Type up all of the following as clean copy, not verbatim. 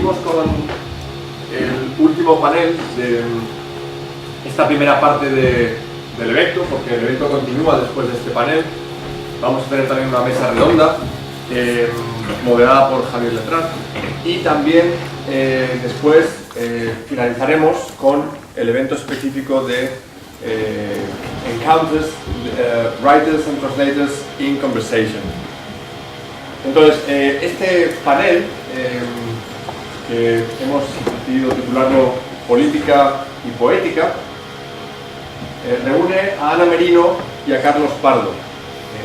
seguimos con el último panel de esta primera parte del evento, porque el evento continúa después de este panel. Vamos a tener también una mesa redonda moderada por Javier Letrat, y también después finalizaremos con el evento específico de Encounters, Writers and Translators in Conversation. Entonces, este panel, que hemos decidido titularlo Política y Poética, reúne a Ana Merino y a Carlos Pardo.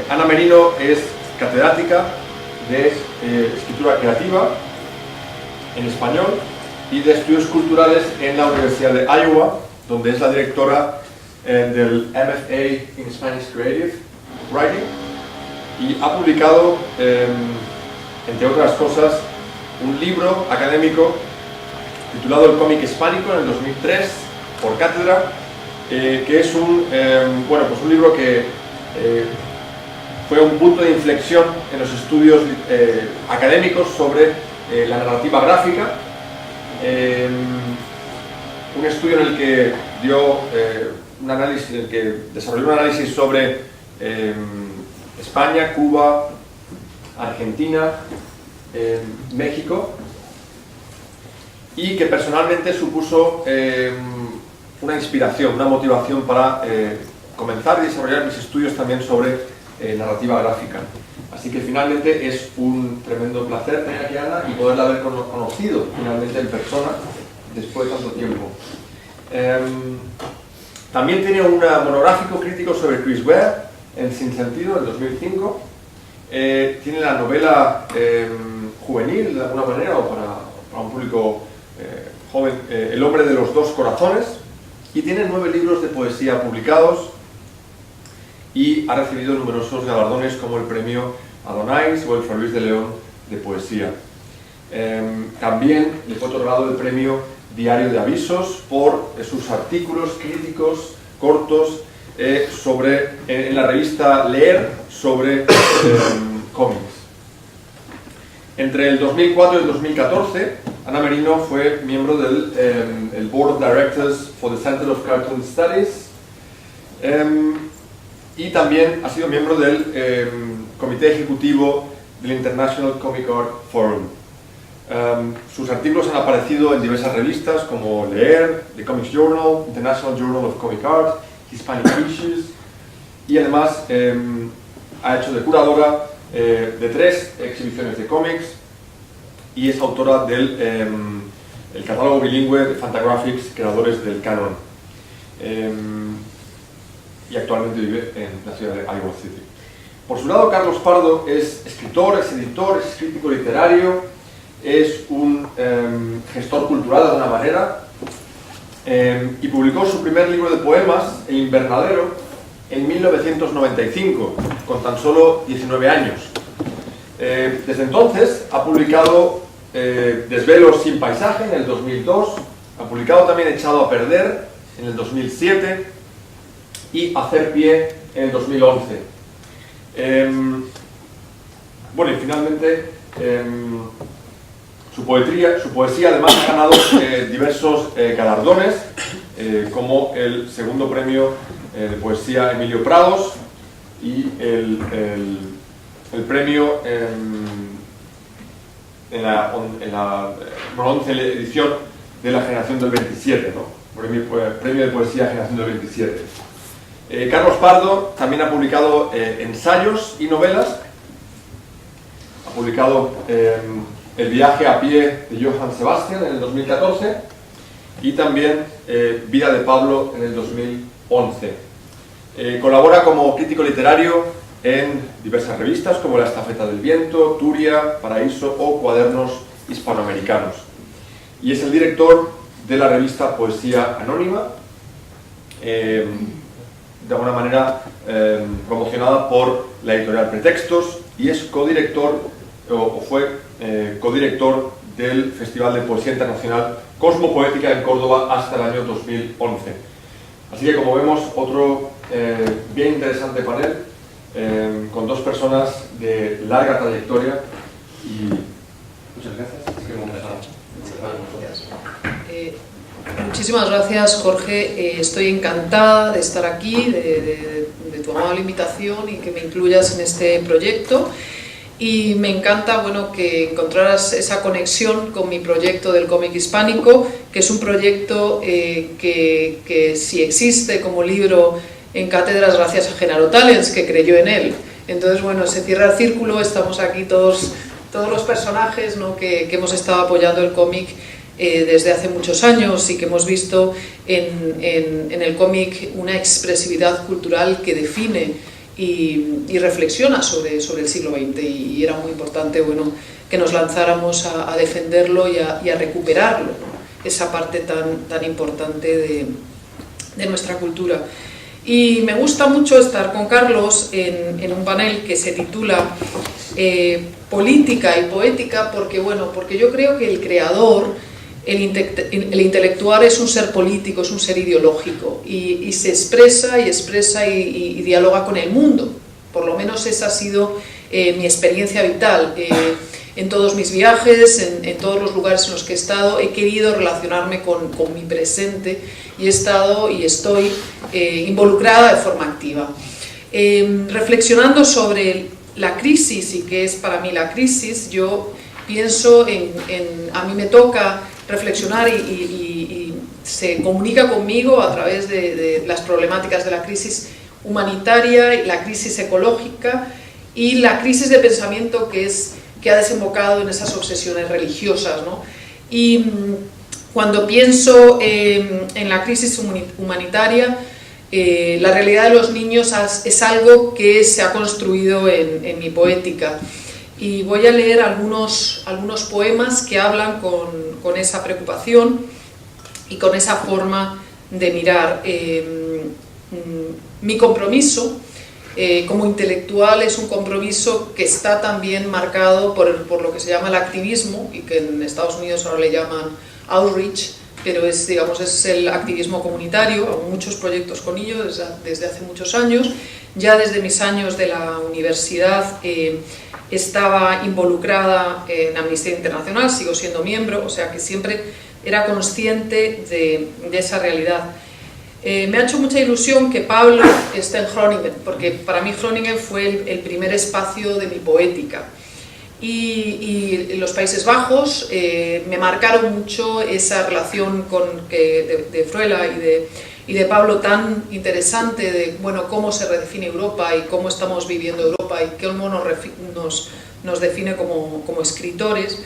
Ana Merino es catedrática de escritura creativa en español y de estudios culturales en la Universidad de Iowa, donde es la directora del MFA in Spanish Creative Writing, y ha publicado, entre otras cosas, un libro académico titulado El cómic hispánico en el 2003 por Cátedra, que es un libro que fue un punto de inflexión en los estudios académicos sobre la narrativa gráfica, un estudio en el que dio un análisis, en el que desarrolló un análisis sobre España, Cuba, Argentina, México, y que personalmente supuso una inspiración, una motivación para comenzar y desarrollar mis estudios también sobre narrativa gráfica. Así que finalmente es un tremendo placer tener aquí a Ana y poderla haber conocido finalmente en persona después de tanto tiempo. También tiene un monográfico crítico sobre Chris Ware en Sin Sentido, del 2005. Tiene la novela juvenil, de alguna manera, o para un público joven, El hombre de los dos corazones, y tiene 9 libros de poesía publicados, y ha recibido numerosos galardones como el premio Adonais o el Fray Luis de León de poesía. También le fue otorgado el premio Diario de Avisos por sus artículos críticos cortos en la revista Leer sobre cómics. Entre el 2004 y el 2014, Ana Merino fue miembro del el Board of Directors for the Center of Cartoon Studies, y también ha sido miembro del comité ejecutivo del International Comic Art Forum. Sus artículos han aparecido en diversas revistas como Leer, The Comics Journal, International Journal of Comic Art, Hispanic Issues, y además ha hecho de curadora de 3 exhibiciones de cómics, y es autora del el catálogo bilingüe de Fantagraphics, creadores del canon. Y actualmente vive en la ciudad de Iowa City. Por su lado, Carlos Pardo es escritor, es editor, es crítico literario, es un gestor cultural de alguna manera, y publicó su primer libro de poemas, El Invernadero, en 1995, con tan solo 19 años. Desde entonces ha publicado Desvelos sin paisaje en el 2002, ha publicado también Echado a perder en el 2007, y Hacer pie en el 2011. Bueno, y finalmente su poesía además ha ganado diversos galardones, como el segundo premio de poesía Emilio Prados y el premio en la 11 edición de la generación del 27, ¿no? Premio de poesía generación del 27. Carlos Pardo también ha publicado ensayos y novelas. Ha publicado El viaje a pie de Johann Sebastian en el 2014, y también Vida de Pablo en el 2011. Colabora como crítico literario en diversas revistas como La Estafeta del Viento, Turia, Paraíso o Cuadernos Hispanoamericanos. Y es el director de la revista Poesía Anónima, de alguna manera promocionada por la editorial Pretextos, y es codirector, o fue codirector del Festival de Poesía Internacional Cosmopoética en Córdoba hasta el año 2011. Así que, como vemos, otro bien interesante panel con 2 personas de larga trayectoria, y muchas gracias. Así que vamos a empezar. Muchísimas gracias, Jorge. Estoy encantada de estar aquí, de tu amable invitación y que me incluyas en este proyecto. Y me encanta, bueno, que encontraras esa conexión con mi proyecto del cómic hispánico, que es un proyecto que sí existe como libro en cátedras gracias a Genaro Tallens, que creyó en él. Entonces, bueno, se cierra el círculo, estamos aquí todos los personajes, ¿no?, que hemos estado apoyando el cómic desde hace muchos años y que hemos visto en el cómic una expresividad cultural que define y reflexiona sobre el siglo XX, y era muy importante, bueno, que nos lanzáramos a defenderlo y a recuperarlo, ¿no?, esa parte tan importante de nuestra cultura. Y me gusta mucho estar con Carlos en un panel que se titula Política y Poética, porque yo creo que el creador, el intelectual, es un ser político, es un ser ideológico, y se expresa y dialoga con el mundo. Por lo menos esa ha sido mi experiencia vital. En todos mis viajes, en todos los lugares en los que he estado, he querido relacionarme con mi presente y he estado y estoy involucrada de forma activa. Reflexionando sobre la crisis y qué es para mí la crisis, yo pienso a mí me toca reflexionar y se comunica conmigo a través de las problemáticas de la crisis humanitaria, la crisis ecológica y la crisis de pensamiento que ha desembocado en esas obsesiones religiosas, ¿no? Y cuando pienso en la crisis humanitaria, la realidad de los niños es algo que se ha construido en mi poética. Y voy a leer algunos poemas que hablan con esa preocupación y con esa forma de mirar. Mi compromiso como intelectual es un compromiso que está también marcado por lo que se llama el activismo, y que en Estados Unidos ahora le llaman outreach, pero es el activismo comunitario. Hago muchos proyectos con ello desde hace muchos años. Ya desde mis años de la universidad estaba involucrada en Amnistía Internacional, sigo siendo miembro, o sea que siempre era consciente de esa realidad. Me ha hecho mucha ilusión que Pablo esté en Groningen, porque para mí Groningen fue el primer espacio de mi poética. Y los Países Bajos me marcaron mucho esa relación de Fruela y de Pablo tan interesante de, bueno, cómo se redefine Europa y cómo estamos viviendo Europa y cómo nos define como escritores.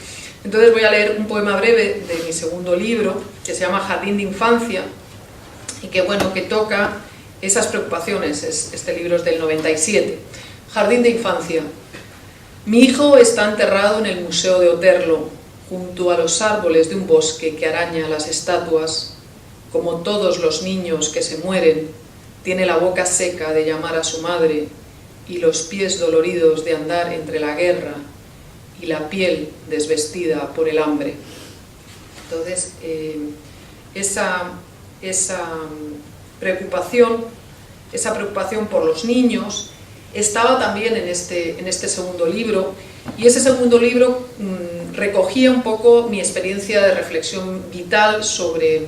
Entonces voy a leer un poema breve de mi segundo libro, que se llama Jardín de Infancia, y que toca esas preocupaciones. Este libro es del 97. Jardín de Infancia. Mi hijo está enterrado en el Museo de Oterlo, junto a los árboles de un bosque que araña las estatuas. Como todos los niños que se mueren, tiene la boca seca de llamar a su madre y los pies doloridos de andar entre la guerra y la piel desvestida por el hambre. Entonces, esa preocupación por los niños estaba también en este segundo libro, y ese segundo libro recogía un poco mi experiencia de reflexión vital sobre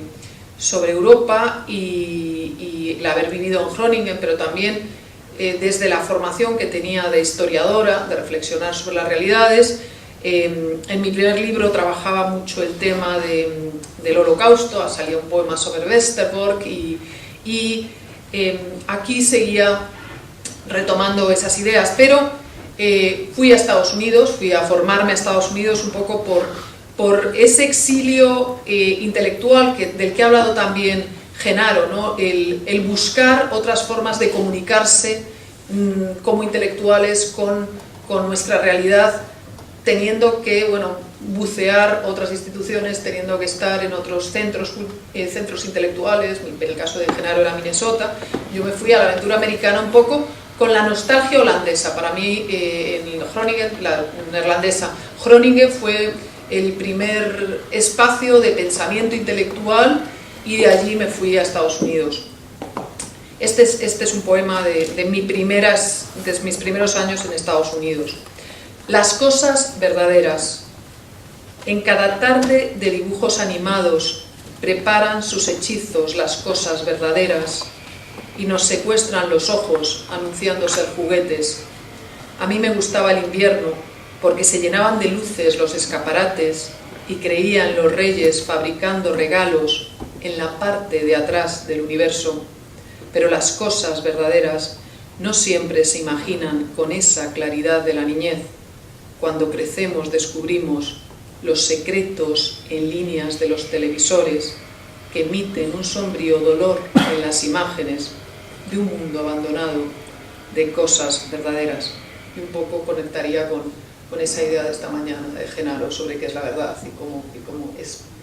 Europa y el haber vivido en Groningen, pero también desde la formación que tenía de historiadora, de reflexionar sobre las realidades. En mi primer libro trabajaba mucho el tema del Holocausto, salía un poema sobre Westerbork y aquí seguía retomando esas ideas, pero fui a Estados Unidos, fui a formarme a Estados Unidos un poco por ese exilio intelectual del que ha hablado también Genaro, ¿no? El buscar otras formas de comunicarse como intelectuales con nuestra realidad, teniendo que bucear otras instituciones, teniendo que estar en otros centros intelectuales. En el caso de Genaro era Minnesota. Yo me fui a la aventura americana un poco con la nostalgia holandesa. Para mí, en Groningen, la neerlandesa, Groningen fue el primer espacio de pensamiento intelectual, y de allí me fui a Estados Unidos. Este es un poema de mis primeros años en Estados Unidos. Las cosas verdaderas. En cada tarde de dibujos animados preparan sus hechizos las cosas verdaderas y nos secuestran los ojos anunciando ser juguetes. A mí me gustaba el invierno porque se llenaban de luces los escaparates y creía en los reyes fabricando regalos en la parte de atrás del universo. Pero las cosas verdaderas no siempre se imaginan con esa claridad de la niñez. Cuando crecemos descubrimos los secretos en líneas de los televisores que emiten un sombrío dolor en las imágenes de un mundo abandonado de cosas verdaderas. Y un poco conectaría con esa idea de esta mañana de Genaro sobre qué es la verdad y cómo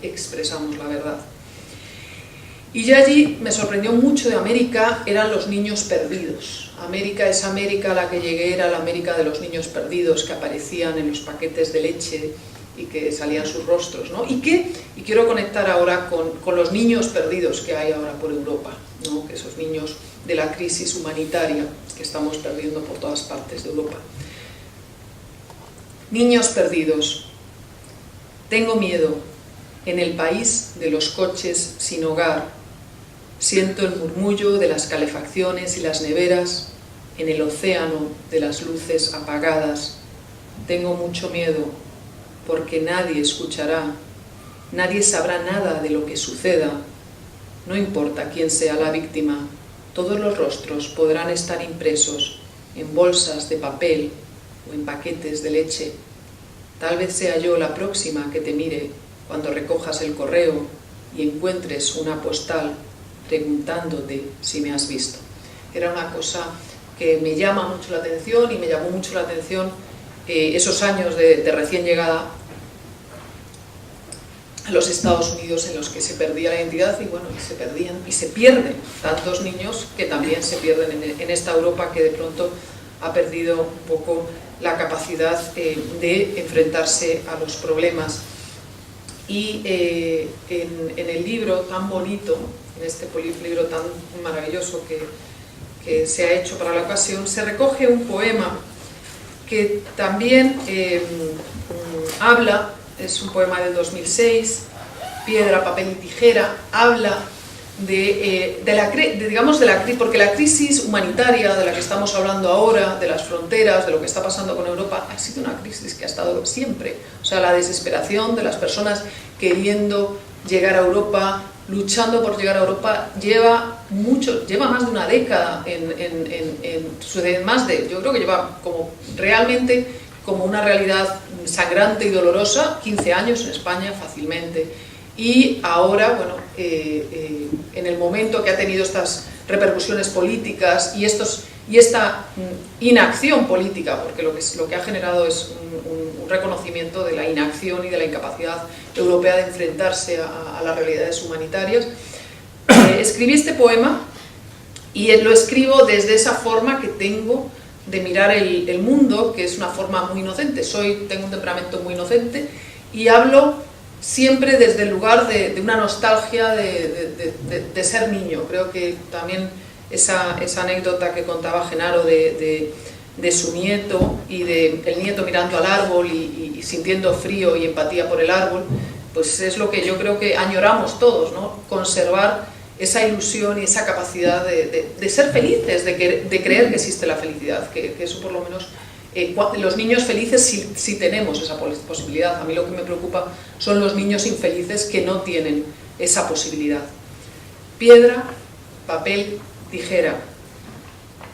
expresamos la verdad. Y ya allí me sorprendió mucho de América, eran los niños perdidos. Esa América a la que llegué era la América de los niños perdidos que aparecían en los paquetes de leche y que salían sus rostros, ¿no? Y quiero conectar ahora con los niños perdidos que hay ahora por Europa, ¿no? Que esos niños de la crisis humanitaria que estamos perdiendo por todas partes de Europa. Niños perdidos. Tengo miedo. En el país de los coches sin hogar, siento el murmullo de las calefacciones y las neveras en el océano de las luces apagadas. Tengo mucho miedo porque nadie escuchará, nadie sabrá nada de lo que suceda. No importa quién sea la víctima, todos los rostros podrán estar impresos en bolsas de papel o en paquetes de leche. Tal vez sea yo la próxima que te mire cuando recojas el correo y encuentres una postal preguntándote si me has visto. Era una cosa que me llama mucho la atención y me llamó mucho la atención esos años de recién llegada a los Estados Unidos en los que se perdía la identidad y bueno, se perdían y se pierden tantos niños que también se pierden en esta Europa que de pronto ha perdido un poco la capacidad de enfrentarse a los problemas. Y en el libro tan bonito, en este libro tan maravilloso que se ha hecho para la ocasión, se recoge un poema que también habla, es un poema del 2006, Piedra, papel y tijera, habla porque la crisis humanitaria de la que estamos hablando ahora, de las fronteras, de lo que está pasando con Europa, ha sido una crisis que ha estado siempre. O sea, la desesperación de las personas queriendo llegar a Europa, luchando por llegar a Europa, lleva más de una década, yo creo que lleva realmente como una realidad sangrante y dolorosa, 15 años en España fácilmente. Y ahora, bueno, en el momento que ha tenido estas repercusiones políticas y esta inacción política, porque lo que ha generado es un reconocimiento de la inacción y de la incapacidad europea de enfrentarse a las realidades humanitarias, escribí este poema y lo escribo desde esa forma que tengo de mirar el mundo, que es una forma muy inocente. Tengo un temperamento muy inocente y hablo siempre desde el lugar de una nostalgia de ser niño. Creo que también esa anécdota que contaba Genaro de su nieto y del nieto mirando al árbol y sintiendo frío y empatía por el árbol, pues es lo que yo creo que añoramos todos, ¿no? Conservar esa ilusión y esa capacidad de ser felices, de creer que existe la felicidad, que eso por lo menos... los niños felices sí tenemos esa posibilidad. A mí lo que me preocupa son los niños infelices que no tienen esa posibilidad. Piedra, papel, tijera.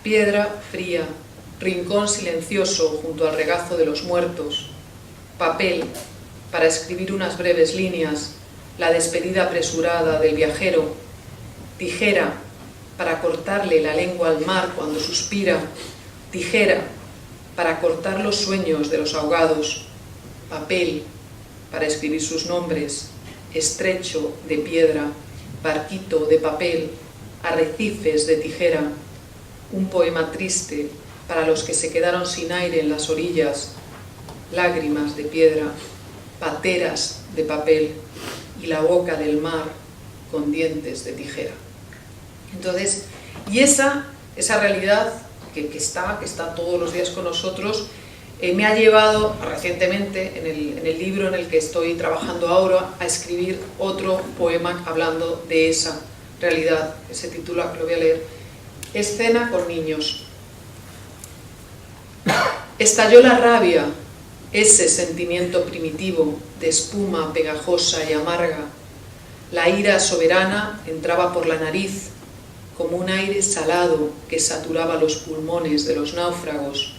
Piedra fría, rincón silencioso junto al regazo de los muertos. Papel, para escribir unas breves líneas, la despedida apresurada del viajero. Tijera, para cortarle la lengua al mar cuando suspira. Tijera, para cortar los sueños de los ahogados. Papel, para escribir sus nombres. Estrecho de piedra, barquito de papel, arrecifes de tijera. Un poema triste para los que se quedaron sin aire en las orillas. Lágrimas de piedra, pateras de papel y la boca del mar con dientes de tijera. Entonces, y esa realidad que está todos los días con nosotros, me ha llevado recientemente, en el libro en el que estoy trabajando ahora, a escribir otro poema hablando de esa realidad, que se titula, lo voy a leer, Escena con niños. Estalló la rabia, ese sentimiento primitivo de espuma pegajosa y amarga. La ira soberana entraba por la nariz, como un aire salado que saturaba los pulmones de los náufragos.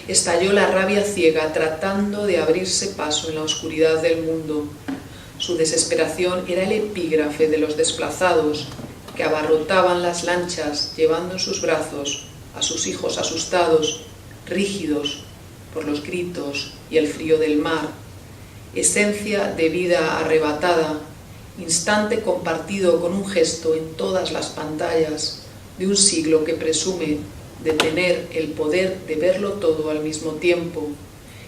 Estalló la rabia ciega tratando de abrirse paso en la oscuridad del mundo. Su desesperación era el epígrafe de los desplazados que abarrotaban las lanchas llevando en sus brazos a sus hijos asustados, rígidos por los gritos y el frío del mar. Esencia de vida arrebatada, instante compartido con un gesto en todas las pantallas de un siglo que presume de tener el poder de verlo todo al mismo tiempo.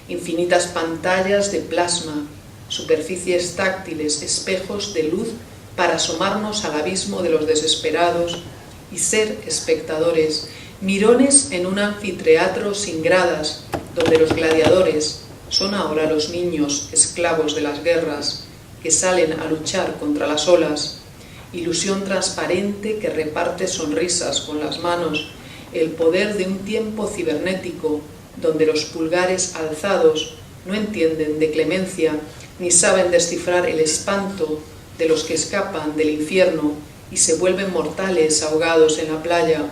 Infinitas pantallas de plasma, superficies táctiles, espejos de luz para asomarnos al abismo de los desesperados y ser espectadores, mirones en un anfiteatro sin gradas, donde los gladiadores son ahora los niños esclavos de las guerras que salen a luchar contra las olas, ilusión transparente que reparte sonrisas con las manos, el poder de un tiempo cibernético donde los pulgares alzados no entienden de clemencia ni saben descifrar el espanto de los que escapan del infierno y se vuelven mortales ahogados en la playa.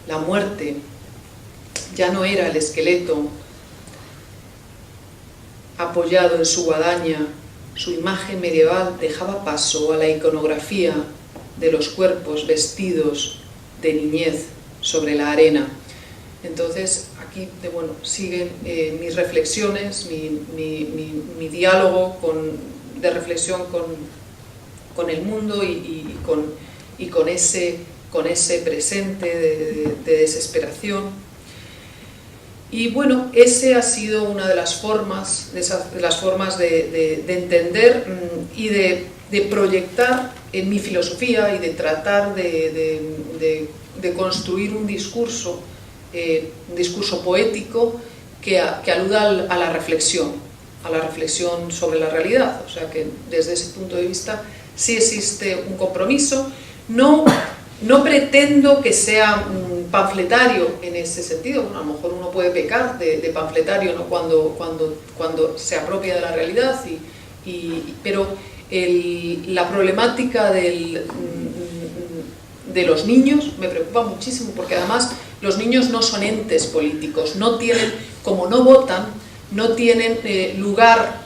La muerte ya no era el esqueleto apoyado en su guadaña, su imagen medieval dejaba paso a la iconografía de los cuerpos vestidos de niñez sobre la arena. Entonces aquí siguen mis reflexiones, mi diálogo de reflexión con el mundo y con ese presente de desesperación. Y bueno, ese ha sido una de las formas, de entender y de proyectar en mi filosofía y de tratar de construir un discurso poético que aluda a la reflexión sobre la realidad. O sea que desde ese punto de vista sí existe un compromiso. No pretendo que sea panfletario en ese sentido. Bueno, a lo mejor uno puede pecar de panfletario, ¿no? cuando se apropia de la realidad, pero la problemática de los niños me preocupa muchísimo, porque además los niños no son entes políticos, no tienen, como no votan, no tienen lugar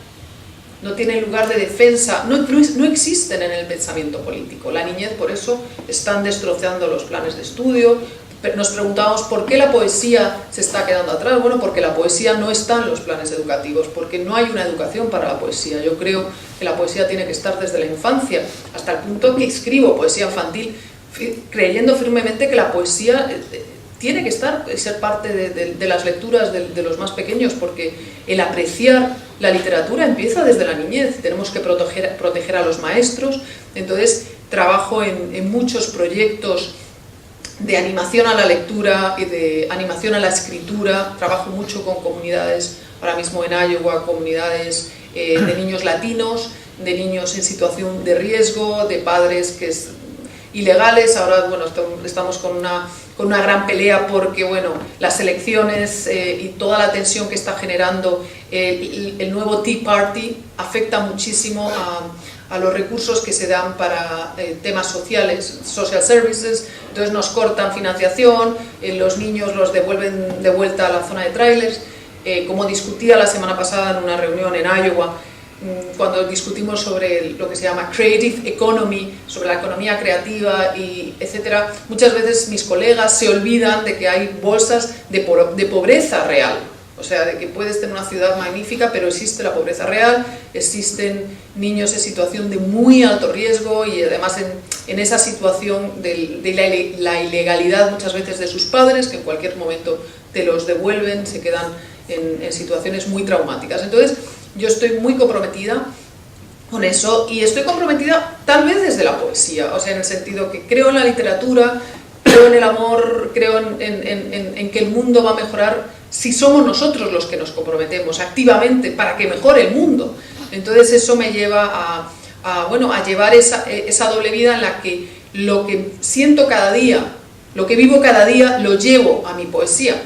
de defensa, no existen en el pensamiento político. La niñez, por eso, están destrozando los planes de estudio. Nos preguntamos por qué la poesía se está quedando atrás. Bueno, porque la poesía no está en los planes educativos, porque no hay una educación para la poesía. Yo creo que la poesía tiene que estar desde la infancia, hasta el punto que escribo poesía infantil, creyendo firmemente que la poesía tiene que ser parte de las lecturas de los más pequeños, porque el apreciar la literatura empieza desde la niñez. Tenemos que proteger a los maestros. Entonces trabajo en muchos proyectos de animación a la lectura y de animación a la escritura. Trabajo mucho con comunidades, ahora mismo en Iowa, comunidades de niños latinos, de niños en situación de riesgo, de padres ilegales. Ahora estamos con una gran pelea porque las elecciones y toda la tensión que está generando el nuevo Tea Party afecta muchísimo a los recursos que se dan para temas sociales, social services. Entonces nos cortan financiación, los niños los devuelven de vuelta a la zona de trailers. Como discutía la semana pasada en una reunión en Iowa, cuando discutimos sobre lo que se llama Creative Economy, sobre la economía creativa y etcétera, muchas veces mis colegas se olvidan de que hay bolsas de pobreza real. O sea, de que puedes tener una ciudad magnífica, pero existe la pobreza real, existen niños en situación de muy alto riesgo y además en esa situación de la ilegalidad muchas veces de sus padres, que en cualquier momento te los devuelven, se quedan en situaciones muy traumáticas. Entonces, yo estoy muy comprometida con eso y estoy comprometida tal vez desde la poesía, o sea, en el sentido que creo en la literatura, creo en el amor, creo en que el mundo va a mejorar si somos nosotros los que nos comprometemos activamente para que mejore el mundo. Entonces eso me lleva a llevar esa doble vida en la que lo que siento cada día, lo que vivo cada día, lo llevo a mi poesía.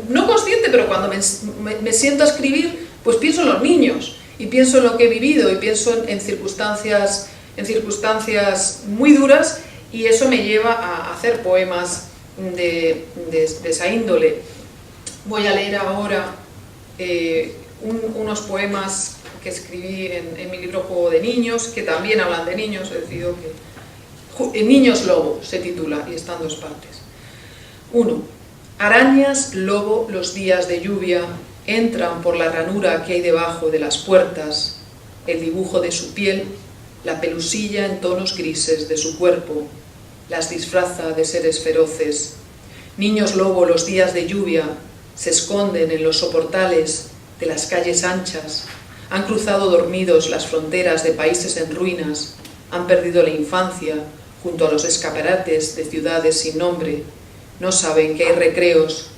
No consciente, pero cuando me siento a escribir, pues pienso en los niños, y pienso en lo que he vivido, y pienso en circunstancias muy duras, y eso me lleva a hacer poemas de esa índole. Voy a leer ahora unos poemas que escribí en mi libro Juego de Niños, que también hablan de niños. He decidido que Niños Lobo se titula, y está en 2 partes. 1. Arañas lobo los días de lluvia entran por la ranura que hay debajo de las puertas, el dibujo de su piel, la pelusilla en tonos grises de su cuerpo, las disfraza de seres feroces. Niños lobo los días de lluvia se esconden en los soportales de las calles anchas, han cruzado dormidos las fronteras de países en ruinas, han perdido la infancia junto a los escaparates de ciudades sin nombre, no saben que hay recreos,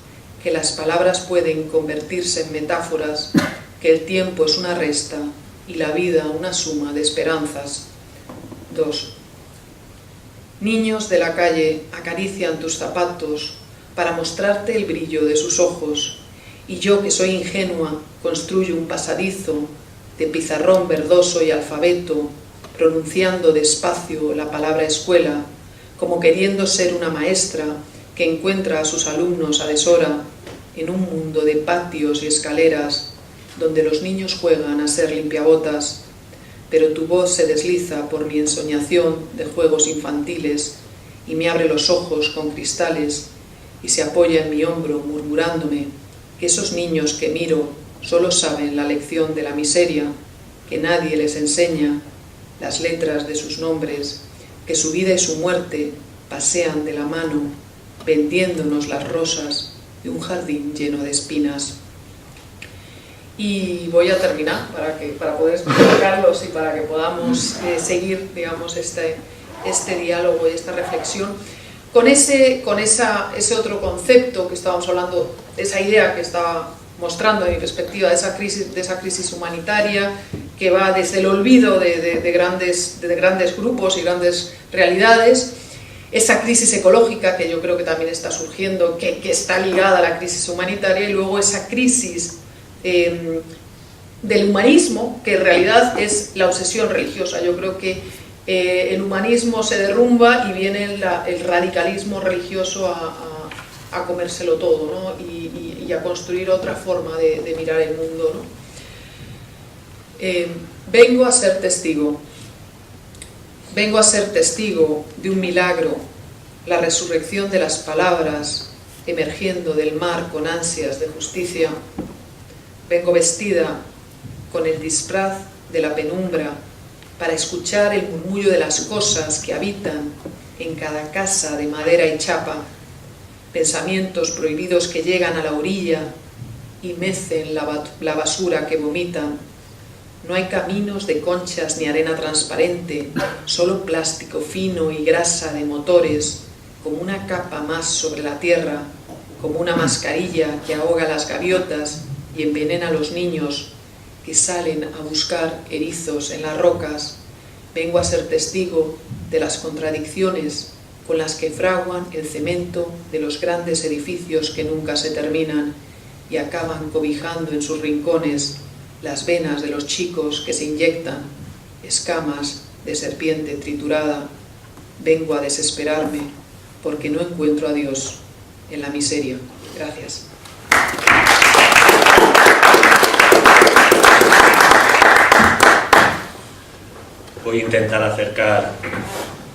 que las palabras pueden convertirse en metáforas, que el tiempo es una resta y la vida una suma de esperanzas. 2. Niños de la calle acarician tus zapatos para mostrarte el brillo de sus ojos, y yo, que soy ingenua, construyo un pasadizo de pizarrón verdoso y alfabeto, pronunciando despacio la palabra escuela, como queriendo ser una maestra que encuentra a sus alumnos a deshora en un mundo de patios y escaleras donde los niños juegan a ser limpiabotas, pero tu voz se desliza por mi ensoñación de juegos infantiles y me abre los ojos con cristales y se apoya en mi hombro murmurándome que esos niños que miro solo saben la lección de la miseria, que nadie les enseña, las letras de sus nombres, que su vida y su muerte pasean de la mano, vendiéndonos las rosas de un jardín lleno de espinas. Y voy a terminar para poder explicarlos y para que podamos seguir, digamos, este diálogo y esta reflexión con ese otro concepto que estábamos hablando, esa idea que estaba mostrando en mi perspectiva de esa crisis humanitaria que va desde el olvido de grandes grupos y grandes realidades, esa crisis ecológica que yo creo que también está surgiendo, que está ligada a la crisis humanitaria, y luego esa crisis del humanismo, que en realidad es la obsesión religiosa. Yo creo que el humanismo se derrumba y viene el radicalismo religioso a comérselo todo, ¿no? y a construir otra forma de mirar el mundo, ¿no? Vengo a ser testigo de un milagro, la resurrección de las palabras emergiendo del mar con ansias de justicia. Vengo vestida con el disfraz de la penumbra para escuchar el murmullo de las cosas que habitan en cada casa de madera y chapa, pensamientos prohibidos que llegan a la orilla y mecen la basura que vomitan. No hay caminos de conchas ni arena transparente, solo plástico fino y grasa de motores, como una capa más sobre la tierra, como una mascarilla que ahoga las gaviotas y envenena a los niños que salen a buscar erizos en las rocas. Vengo a ser testigo de las contradicciones con las que fraguan el cemento de los grandes edificios que nunca se terminan y acaban cobijando en sus rincones las venas de los chicos que se inyectan escamas de serpiente triturada. Vengo a desesperarme porque no encuentro a Dios en la miseria. Gracias. Voy a intentar acercar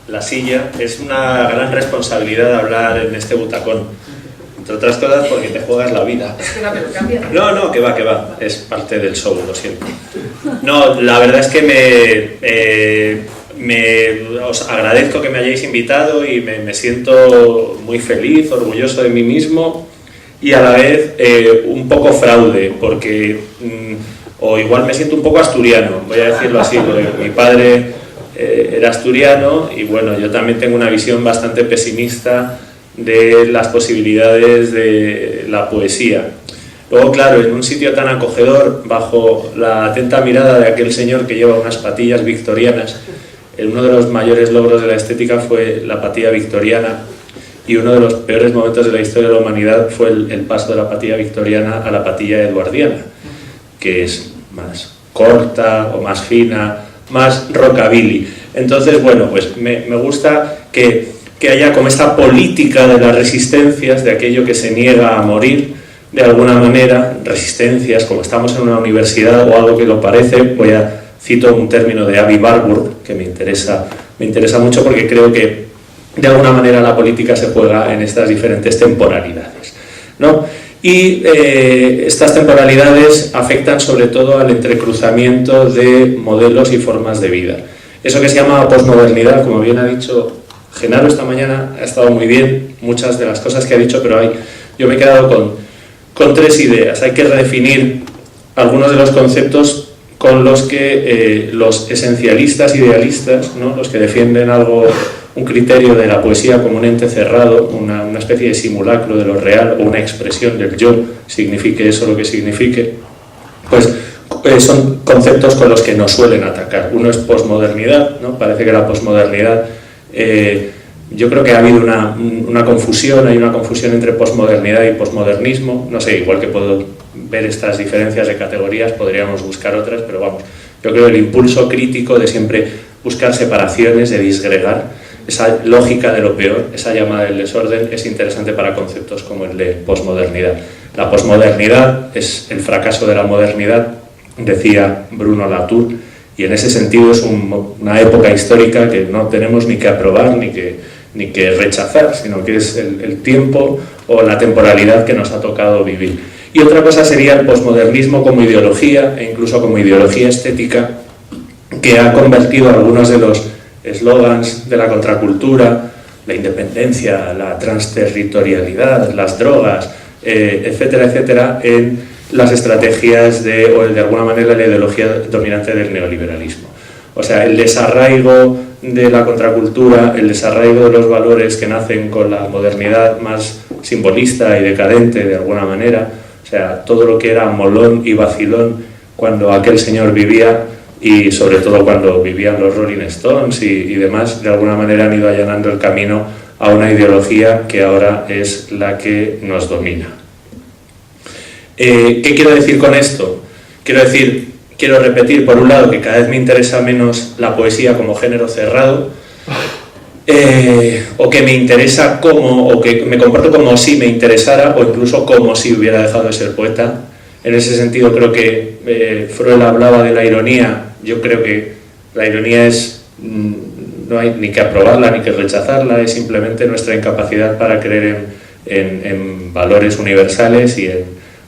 la silla. Es una gran responsabilidad hablar en este butacón, entre otras cosas porque te juegas la vida. No, que va, es parte del show, lo siento. No, la verdad es que os agradezco que me hayáis invitado y me siento muy feliz, orgulloso de mí mismo y a la vez un poco fraude, porque o igual me siento un poco asturiano, voy a decirlo así, porque mi padre era asturiano y bueno, yo también tengo una visión bastante pesimista de las posibilidades de la poesía. Luego, claro, en un sitio tan acogedor, bajo la atenta mirada de aquel señor que lleva unas patillas victorianas, uno de los mayores logros de la estética fue la patilla victoriana, y uno de los peores momentos de la historia de la humanidad fue el paso de la patilla victoriana a la patilla eduardiana, que es más corta o más fina, más rockabilly. Entonces, bueno, pues me gusta que haya como esta política de las resistencias, de aquello que se niega a morir, de alguna manera, resistencias, como estamos en una universidad o algo que lo parece. Cito un término de Avi Warburg que me interesa mucho, porque creo que de alguna manera la política se juega en estas diferentes temporalidades, ¿no? Y estas temporalidades afectan sobre todo al entrecruzamiento de modelos y formas de vida. Eso que se llama posmodernidad, como bien ha dicho Genaro esta mañana, ha estado muy bien muchas de las cosas que ha dicho, pero yo me he quedado con tres ideas. Hay que redefinir algunos de los conceptos con los que los esencialistas idealistas, ¿no?, los que defienden un criterio de la poesía como un ente cerrado, una especie de simulacro de lo real o una expresión del yo, signifique eso lo que signifique, pues son conceptos con los que nos suelen atacar. Uno es posmodernidad, ¿no? Parece que la posmodernidad, yo creo que ha habido una confusión, hay una confusión entre posmodernidad y posmodernismo, no sé, igual que puedo ver estas diferencias de categorías, podríamos buscar otras, pero vamos, yo creo que el impulso crítico de siempre buscar separaciones, de disgregar, esa lógica de lo peor, esa llamada del desorden, es interesante para conceptos como el de posmodernidad. La posmodernidad es el fracaso de la modernidad, decía Bruno Latour, y en ese sentido es una época histórica que no tenemos ni que aprobar ni que rechazar, sino que es el tiempo o la temporalidad que nos ha tocado vivir. Y otra cosa sería el posmodernismo como ideología, e incluso como ideología estética, que ha convertido algunos de los eslogans de la contracultura, la independencia, la transterritorialidad, las drogas, etcétera, etcétera, en las estrategias o de alguna manera la ideología dominante del neoliberalismo. O sea, el desarraigo de la contracultura, el desarraigo de los valores que nacen con la modernidad más simbolista y decadente de alguna manera, o sea, todo lo que era molón y vacilón cuando aquel señor vivía, y sobre todo cuando vivían los Rolling Stones y demás, de alguna manera han ido allanando el camino a una ideología que ahora es la que nos domina. ¿Qué quiero decir con esto? Quiero repetir, por un lado, que cada vez me interesa menos la poesía como género cerrado, o que me interesa o que me comporto como si me interesara, o incluso como si hubiera dejado de ser poeta. En ese sentido creo que Freud hablaba de la ironía. Yo creo que la ironía no hay ni que aprobarla ni que rechazarla, es simplemente nuestra incapacidad para creer en valores universales y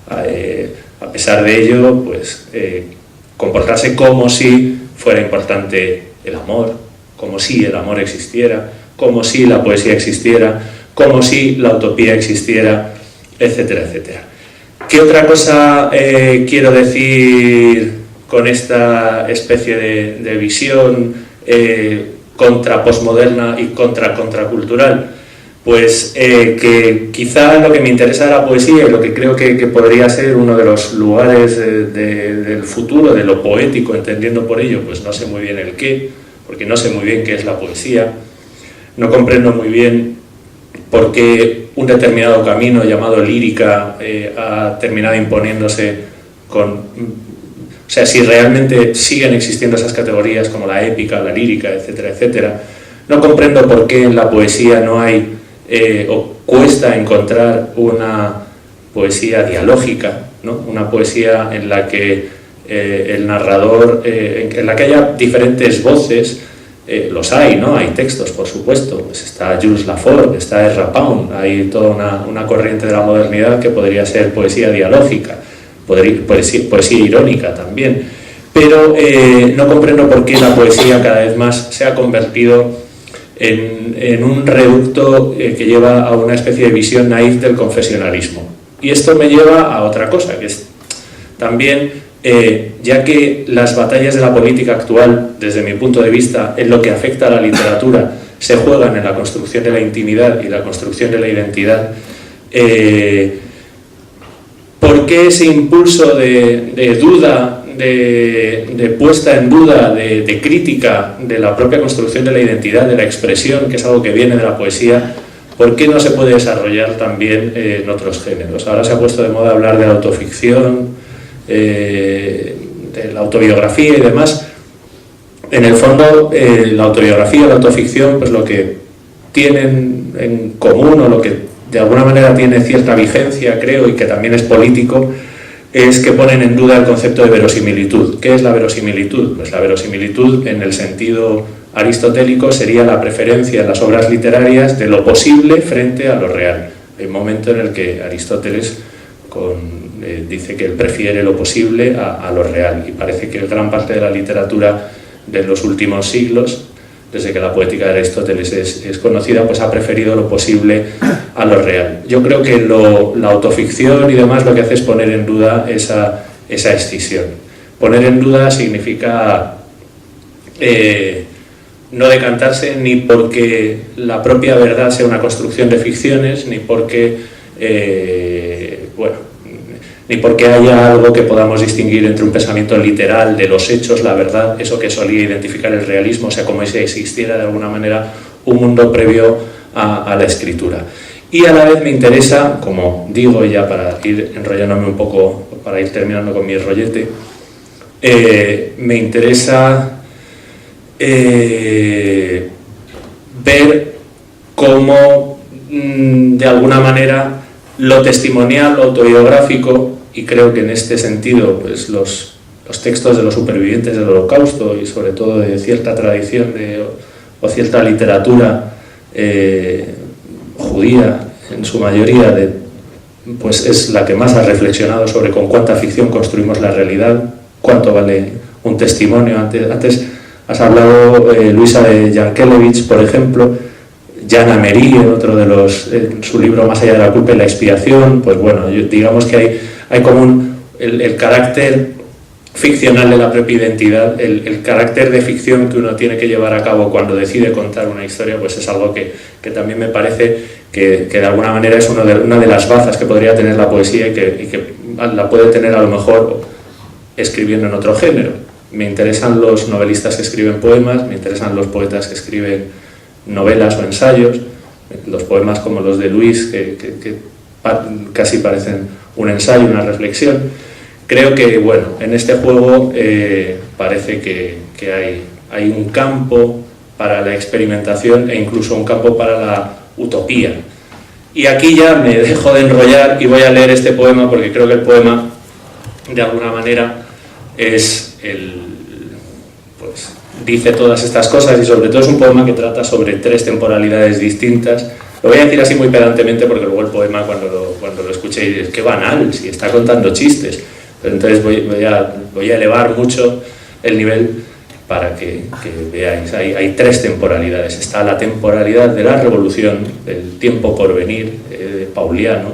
a pesar de ello, pues comportarse como si fuera importante el amor, como si el amor existiera, como si la poesía existiera, como si la utopía existiera, etcétera, etcétera. ¿Qué otra cosa quiero decir con esta especie de visión contra-posmoderna y contracultural? Pues que quizá lo que me interesa de la poesía y lo que creo que podría ser uno de los lugares del futuro, de lo poético, entendiendo por ello, pues no sé muy bien el qué, porque no sé muy bien qué es la poesía, no comprendo muy bien por qué un determinado camino llamado lírica ha terminado imponiéndose o sea, si realmente siguen existiendo esas categorías como la épica, la lírica, etcétera, etcétera. No comprendo por qué en la poesía no hay o cuesta encontrar una poesía dialógica, ¿no? Una poesía en la que el narrador, en la que haya diferentes voces. Los hay, ¿no? Hay textos, por supuesto. Pues está Jules Lafort, está Ezra Pound, hay toda una corriente de la modernidad que podría ser poesía dialógica, poesía irónica también. Pero no comprendo por qué la poesía cada vez más se ha convertido en un reducto que lleva a una especie de visión naif del confesionalismo. Y esto me lleva a otra cosa, que es también, ya que las batallas de la política actual, desde mi punto de vista, en lo que afecta a la literatura, se juegan en la construcción de la intimidad y la construcción de la identidad, ¿Por qué ese impulso de duda, de puesta en duda, de crítica de la propia construcción de la identidad, de la expresión, que es algo que viene de la poesía, por qué no se puede desarrollar también en otros géneros? Ahora se ha puesto de moda hablar de la autoficción, de la autobiografía y demás. En el fondo, la autobiografía y la autoficción, pues lo que tienen en común, o lo que de alguna manera tiene cierta vigencia, creo, y que también es político, es que ponen en duda el concepto de verosimilitud. ¿Qué es la verosimilitud? Pues la verosimilitud, en el sentido aristotélico, sería la preferencia en las obras literarias de lo posible frente a lo real. Hay un momento en el que Aristóteles dice que él prefiere lo posible a lo real, y parece que gran parte de la literatura de los últimos siglos, desde que la poética de Aristóteles es conocida, pues ha preferido lo posible a lo real. Yo creo que la autoficción y demás lo que hace es poner en duda esa escisión. Poner en duda significa no decantarse ni porque la propia verdad sea una construcción de ficciones, ni porque ni porque haya algo que podamos distinguir entre un pensamiento literal de los hechos, la verdad, eso que solía identificar el realismo, o sea, como si existiera de alguna manera un mundo previo a la escritura. Y a la vez me interesa, como digo ya para ir enrollándome un poco, para ir terminando con mi rollete, me interesa ver cómo de alguna manera lo testimonial, lo autobiográfico, y creo que en este sentido pues los textos de los supervivientes del Holocausto, y sobre todo de cierta tradición o cierta literatura judía en su mayoría, pues es la que más ha reflexionado sobre con cuánta ficción construimos la realidad, cuánto vale un testimonio. Antes has hablado, Luisa, de Yankelevich, por ejemplo. Jan Amery, en su libro Más allá de la culpa y la expiación, pues bueno, digamos que hay como el carácter ficcional de la propia identidad, el carácter de ficción que uno tiene que llevar a cabo cuando decide contar una historia, pues es algo que también me parece que de alguna manera es una de las bazas que podría tener la poesía y que la puede tener a lo mejor escribiendo en otro género. Me interesan los novelistas que escriben poemas, me interesan los poetas que escriben novelas o ensayos, los poemas como los de Luis, que casi parecen un ensayo, una reflexión. Creo que, bueno, en este juego parece que hay un campo para la experimentación e incluso un campo para la utopía. Y aquí ya me dejo de enrollar y voy a leer este poema, porque creo que el poema, de alguna manera, dice todas estas cosas, y sobre todo es un poema que trata sobre 3 temporalidades distintas. Lo voy a decir así muy pedantemente, porque luego el poema, cuando lo escuchéis, qué banal, si está contando chistes. Pero entonces voy a elevar mucho el nivel para que veáis. Hay 3 temporalidades. Está la temporalidad de la revolución, del tiempo por venir, pauliano,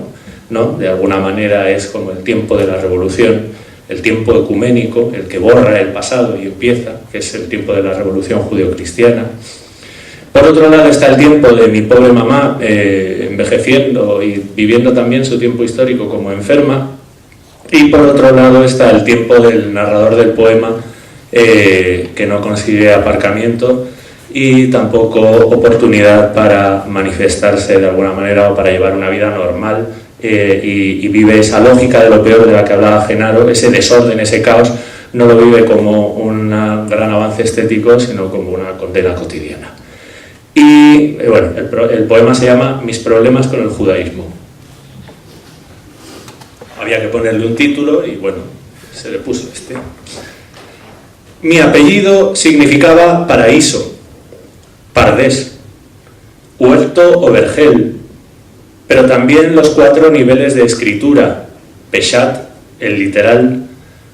¿no? De alguna manera es como el tiempo de la revolución. El tiempo ecuménico, el que borra el pasado y empieza, que es el tiempo de la revolución judeocristiana. Por otro lado está el tiempo de mi pobre mamá, envejeciendo y viviendo también su tiempo histórico como enferma. Y por otro lado está el tiempo del narrador del poema, que no consigue aparcamiento y tampoco oportunidad para manifestarse de alguna manera o para llevar una vida normal. Y vive esa lógica de lo peor de la que hablaba Genaro, ese desorden, ese caos, no lo vive como un gran avance estético, sino como una condena cotidiana. Y bueno, el poema se llama Mis problemas con el judaísmo. Había que ponerle un título y bueno, se le puso este. Mi apellido significaba paraíso, pardés, huerto o vergel, pero también los 4 niveles de escritura: Peshat, el literal;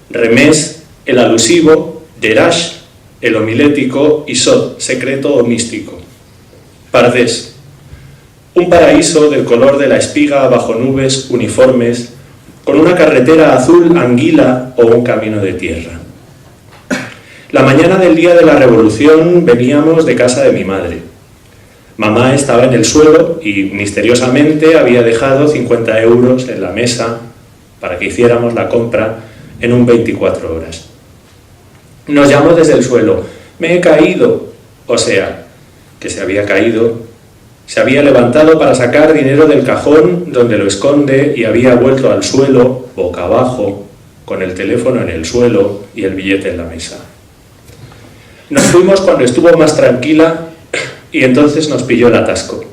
Remés, el alusivo; Derash, el homilético; y Sod, secreto o místico. Pardés, un paraíso del color de la espiga bajo nubes uniformes, con una carretera azul anguila o un camino de tierra. La mañana del día de la revolución veníamos de casa de mi madre. Mamá estaba en el suelo y misteriosamente había dejado 50 euros en la mesa para que hiciéramos la compra en un 24 horas. Nos llamó desde el suelo: me he caído. O sea, que se había caído, se había levantado para sacar dinero del cajón donde lo esconde y había vuelto al suelo, boca abajo, con el teléfono en el suelo y el billete en la mesa. Nos fuimos cuando estuvo más tranquila y entonces nos pilló el atasco.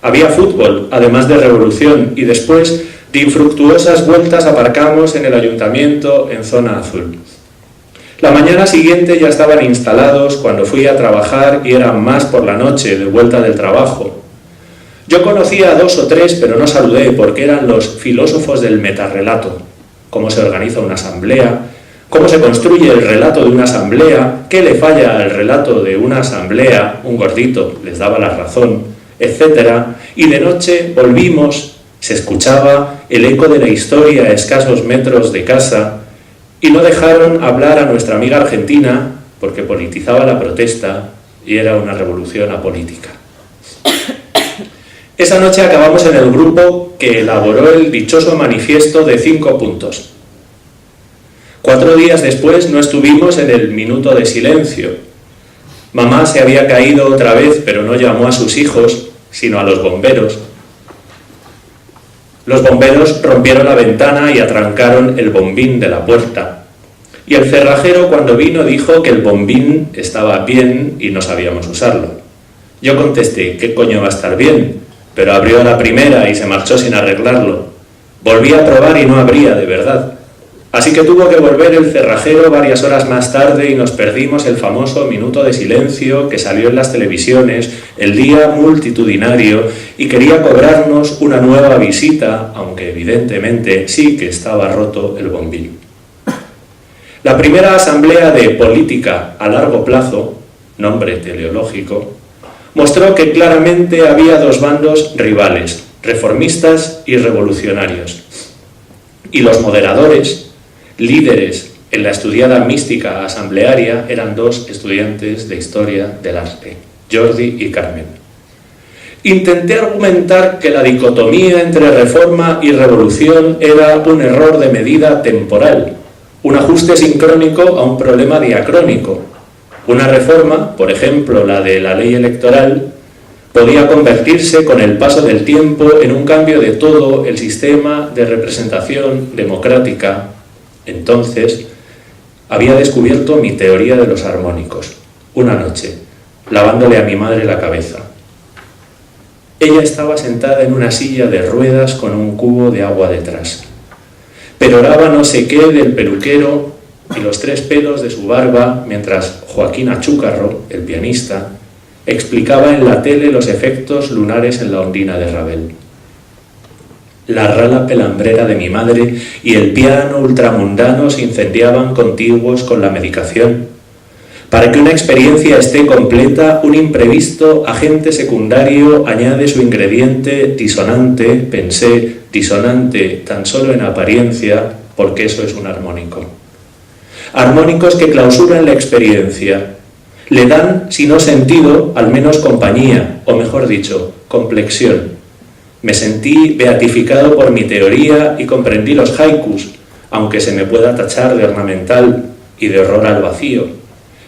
Había fútbol, además de revolución, y después de infructuosas vueltas aparcamos en el ayuntamiento en zona azul. La mañana siguiente ya estaban instalados cuando fui a trabajar y eran más por la noche, de vuelta del trabajo. Yo conocía a 2 o 3, pero no saludé porque eran los filósofos del metarrelato. Cómo se organiza una asamblea, cómo se construye el relato de una asamblea, qué le falla al relato de una asamblea, un gordito les daba la razón, etc. Y de noche volvimos, se escuchaba el eco de la historia a escasos metros de casa, y no dejaron hablar a nuestra amiga argentina porque politizaba la protesta y era una revolución apolítica. Esa noche acabamos en el grupo que elaboró el dichoso manifiesto de 5 puntos. 4 días después no estuvimos en el minuto de silencio. Mamá se había caído otra vez, pero no llamó a sus hijos, sino a los bomberos. Los bomberos rompieron la ventana y atrancaron el bombín de la puerta. Y el cerrajero, cuando vino, dijo que el bombín estaba bien y no sabíamos usarlo. Yo contesté: ¿qué coño va a estar bien? Pero abrió a la primera y se marchó sin arreglarlo. Volví a probar y no abría de verdad. Así que tuvo que volver el cerrajero varias horas más tarde y nos perdimos el famoso minuto de silencio que salió en las televisiones, el día multitudinario, y quería cobrarnos una nueva visita, aunque evidentemente sí que estaba roto el bombín. La primera asamblea de política a largo plazo, nombre teleológico, mostró que claramente había 2 bandos rivales, reformistas y revolucionarios. Y los moderadores, líderes en la estudiada mística asamblearia, eran 2 estudiantes de Historia del Arte, Jordi y Carmen. Intenté argumentar que la dicotomía entre reforma y revolución era un error de medida temporal, un ajuste sincrónico a un problema diacrónico. Una reforma, por ejemplo la de la ley electoral, podía convertirse con el paso del tiempo en un cambio de todo el sistema de representación democrática. Entonces, había descubierto mi teoría de los armónicos, una noche, lavándole a mi madre la cabeza. Ella estaba sentada en una silla de ruedas con un cubo de agua detrás. Peroraba no sé qué del peluquero y los 3 pelos de su barba mientras Joaquín Achúcarro, el pianista, explicaba en la tele los efectos lunares en la ondina de Ravel. La rala pelambrera de mi madre y el piano ultramundano se incendiaban contiguos con la medicación. Para que una experiencia esté completa, un imprevisto agente secundario añade su ingrediente disonante, pensé, disonante tan solo en apariencia, porque eso es un armónico. Armónicos que clausuran la experiencia, le dan, si no sentido, al menos compañía, o mejor dicho, complexión. Me sentí beatificado por mi teoría y comprendí los haikus, aunque se me pueda tachar de ornamental y de horror al vacío.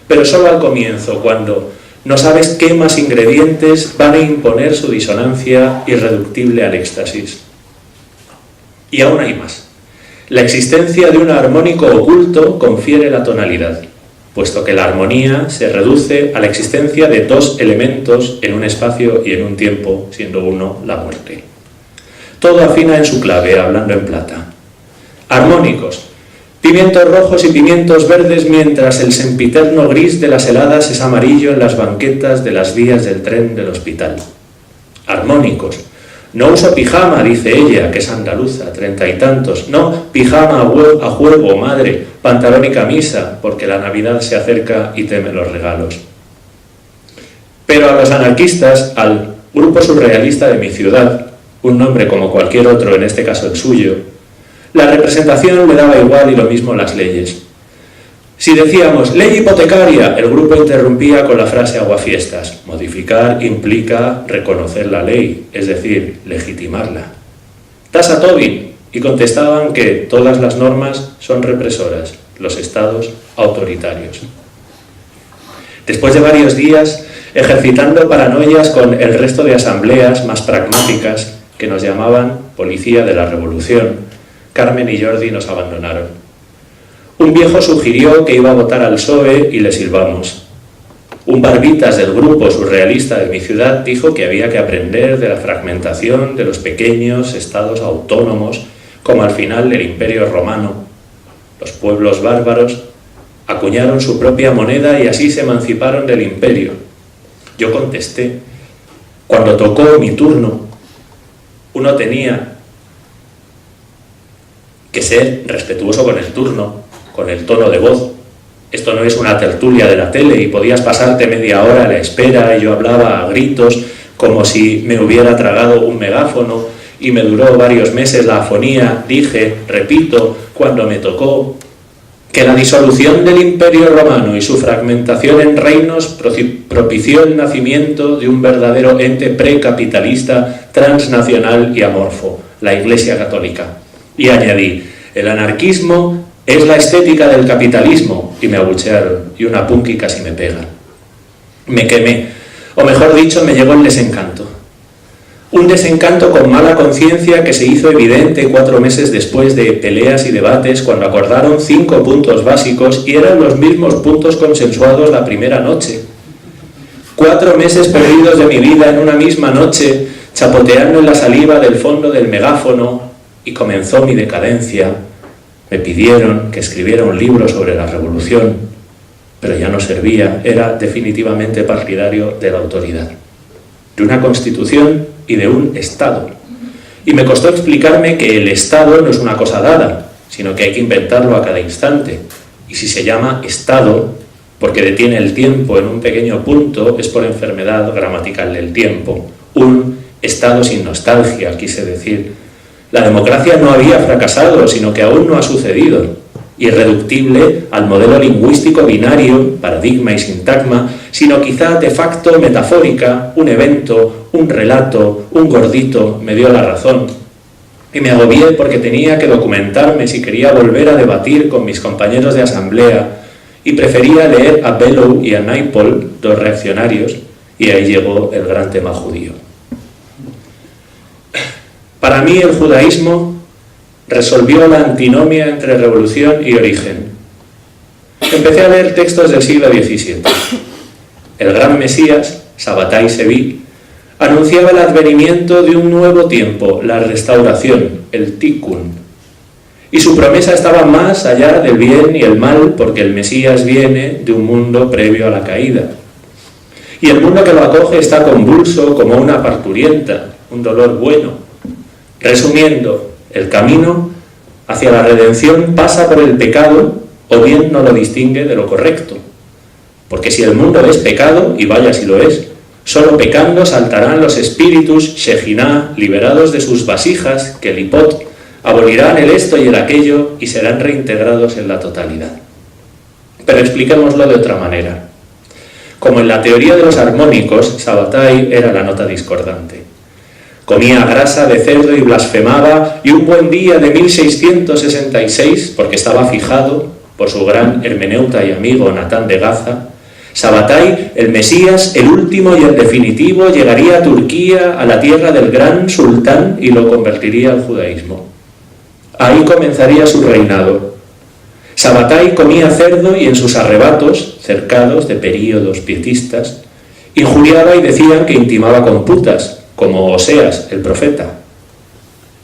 Pero solo al comienzo, cuando no sabes qué más ingredientes van a imponer su disonancia irreductible al éxtasis. Y aún hay más. La existencia de un armónico oculto confiere la tonalidad, puesto que la armonía se reduce a la existencia de 2 elementos en un espacio y en un tiempo, siendo uno la muerte. Todo afina en su clave, hablando en plata. Armónicos, pimientos rojos y pimientos verdes, mientras el sempiterno gris de las heladas es amarillo en las banquetas de las vías del tren del hospital. Armónicos, no uso pijama, dice ella, que es andaluza, 30 y tantos. No, pijama a juego, madre, pantalón y camisa, porque la Navidad se acerca y teme los regalos. Pero a los anarquistas, al grupo surrealista de mi ciudad, un nombre como cualquier otro, en este caso el suyo, la representación le daba igual y lo mismo las leyes. Si decíamos ley hipotecaria, el grupo interrumpía con la frase aguafiestas. Modificar implica reconocer la ley, es decir, legitimarla. Tasa Tobin, y contestaban que todas las normas son represoras, los estados autoritarios. Después de varios días ejercitando paranoias con el resto de asambleas más pragmáticas que nos llamaban Policía de la Revolución, Carmen y Jordi nos abandonaron. Un viejo sugirió que iba a votar al PSOE y le silbamos. Un barbitas del grupo surrealista de mi ciudad dijo que había que aprender de la fragmentación de los pequeños estados autónomos, como al final el Imperio Romano. Los pueblos bárbaros acuñaron su propia moneda y así se emanciparon del imperio. Yo contesté, cuando tocó mi turno, uno tenía que ser respetuoso con el turno, con el tono de voz. Esto no es una tertulia de la tele y podías pasarte media hora a la espera y yo hablaba a gritos como si me hubiera tragado un megáfono y me duró varios meses la afonía. Dije, repito, cuando me tocó, que la disolución del Imperio Romano y su fragmentación en reinos propició el nacimiento de un verdadero ente precapitalista, transnacional y amorfo, la Iglesia Católica. Y añadí, el anarquismo es la estética del capitalismo, y me abuchearon, y una punky casi me pega. Me quemé, o mejor dicho, me llegó el desencanto. Un desencanto con mala conciencia que se hizo evidente 4 meses después de peleas y debates cuando acordaron 5 puntos básicos y eran los mismos puntos consensuados la primera noche. 4 meses perdidos de mi vida en una misma noche, chapoteando en la saliva del fondo del megáfono, y comenzó mi decadencia. Me pidieron que escribiera un libro sobre la revolución, pero ya no servía, era definitivamente partidario de la autoridad, de una constitución y de un Estado. Y me costó explicarme que el Estado no es una cosa dada, sino que hay que inventarlo a cada instante. Y si se llama Estado, porque detiene el tiempo en un pequeño punto, es por enfermedad gramatical del tiempo. Un Estado sin nostalgia, quise decir. La democracia no había fracasado, sino que aún no ha sucedido. Irreductible al modelo lingüístico binario, paradigma y sintagma, sino quizá de facto metafórica, un evento, un relato, un gordito me dio la razón. Y me agobié porque tenía que documentarme si quería volver a debatir con mis compañeros de asamblea y prefería leer a Bellow y a Naipaul, 2 reaccionarios, y ahí llegó el gran tema judío. Para mí el judaísmo resolvió la antinomia entre revolución y origen. Empecé a leer textos del siglo XVII. El gran Mesías, Sabbatai Sevi, anunciaba el advenimiento de un nuevo tiempo, la restauración, el tikkun. Y su promesa estaba más allá del bien y el mal, porque el Mesías viene de un mundo previo a la caída. Y el mundo que lo acoge está convulso como una parturienta, un dolor bueno. Resumiendo, el camino hacia la redención pasa por el pecado o bien no lo distingue de lo correcto. Porque si el mundo es pecado, y vaya si lo es, solo pecando saltarán los espíritus Shejinah liberados de sus vasijas, que Lipot abolirán el esto y el aquello y serán reintegrados en la totalidad. Pero expliquémoslo de otra manera. Como en la teoría de los armónicos, Sabbatai era la nota discordante. Comía grasa de cerdo y blasfemaba, y un buen día de 1666, porque estaba fijado por su gran hermeneuta y amigo Natán de Gaza, Sabbatai, el Mesías, el último y el definitivo, llegaría a Turquía, a la tierra del gran sultán, y lo convertiría al judaísmo. Ahí comenzaría su reinado. Sabbatai comía cerdo y en sus arrebatos, cercados de períodos pietistas, injuriaba y decían que intimaba con putas, como Oseas, el profeta.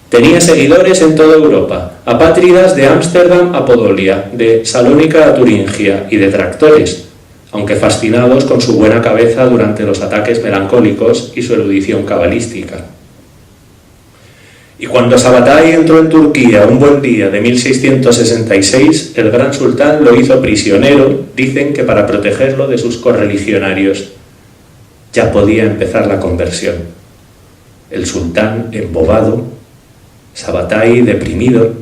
Tenía seguidores en toda Europa, apátridas de Ámsterdam a Podolia, de Salónica a Turingia y detractores, aunque fascinados con su buena cabeza durante los ataques melancólicos y su erudición cabalística. Y cuando Sabbatai entró en Turquía un buen día de 1666, el gran sultán lo hizo prisionero, dicen que para protegerlo de sus correligionarios. Ya podía empezar la conversión. El sultán embobado, Sabbatai deprimido,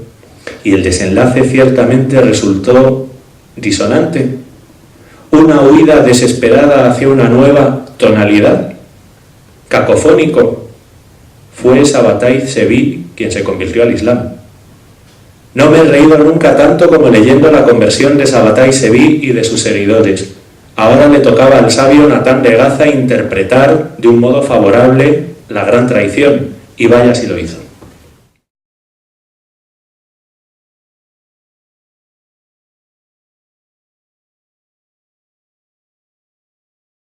y el desenlace ciertamente resultó disonante. Una huida desesperada hacia una nueva tonalidad. Cacofónico. Fue Sabbatai Sevi quien se convirtió al Islam. No me he reído nunca tanto como leyendo la conversión de Sabbatai Sevi y de sus seguidores. Ahora le tocaba al sabio Natán de Gaza interpretar de un modo favorable la gran traición, y vaya si lo hizo.